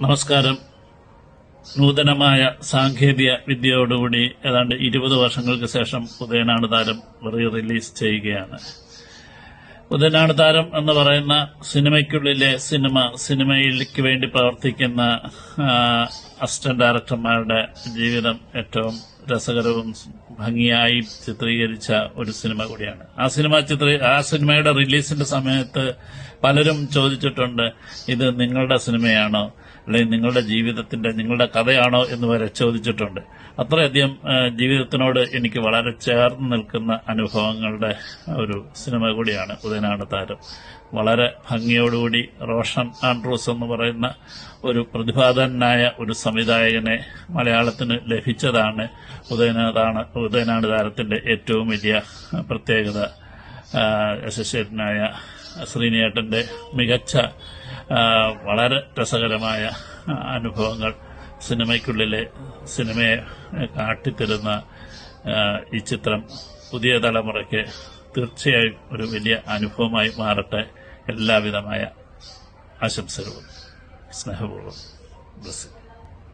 നമസ്കാരം. നൂതനമായ സാങ്കേതിക വിദ്യയോടുകൂടി ഏതാണ്ട് 20 വർഷങ്ങൾക്ക് ശേഷം ഉദയനാണ് താരം റിലീസ് ചെയ്യുകയാണ്. ഉദയനാണ് താരം എന്ന് പറയുന്ന സിനിമയ്ക്കുള്ളിലെ സിനിമയിലേക്ക് വേണ്ടി പ്രവർത്തിക്കുന്ന അസിസ്റ്റന്റ് ഡയറക്ടർമാരുടെ ജീവിതം ഏറ്റവും രസകരവും ഭംഗിയായി ചിത്രീകരിച്ച ഒരു സിനിമ കൂടിയാണ്. ആ സിനിമയുടെ റിലീസിന്റെ സമയത്ത് പലരും ചോദിച്ചിട്ടുണ്ട്, ഇത് നിങ്ങളുടെ സിനിമയാണോ അല്ലെങ്കിൽ നിങ്ങളുടെ ജീവിതത്തിന്റെ നിങ്ങളുടെ കഥയാണോ എന്ന് വരെ ചോദിച്ചിട്ടുണ്ട്. അത്രയധികം ജീവിതത്തിനോട് എനിക്ക് വളരെ ചേർന്ന് നിൽക്കുന്ന അനുഭവങ്ങളുടെ ഒരു സിനിമ കൂടിയാണ് ഉദയനാണ് താരം. വളരെ ഭംഗിയോടുകൂടി റോഷൻ ആൻഡ്രൂസ് എന്ന് പറയുന്ന ഒരു പ്രതിഭാധനായ ഒരു സംവിധായകനെ മലയാളത്തിന് ലഭിച്ചതാണ് ഉദയനാണ് താരത്തിന്റെ ഏറ്റവും വലിയ പ്രത്യേകത. അസോസിയേറ്റനായ ശ്രീനിയേട്ടന്റെ മികച്ച വളരെ രസകരമായ അനുഭവങ്ങൾ സിനിമയെ കാട്ടിത്തരുന്ന ഈ ചിത്രം പുതിയ തലമുറയ്ക്ക് തീർച്ചയായും ഒരു വലിയ അനുഭവമായി മാറട്ടെ. എല്ലാവിധമായ ആശംസകളും സ്നേഹപൂർവ്വം.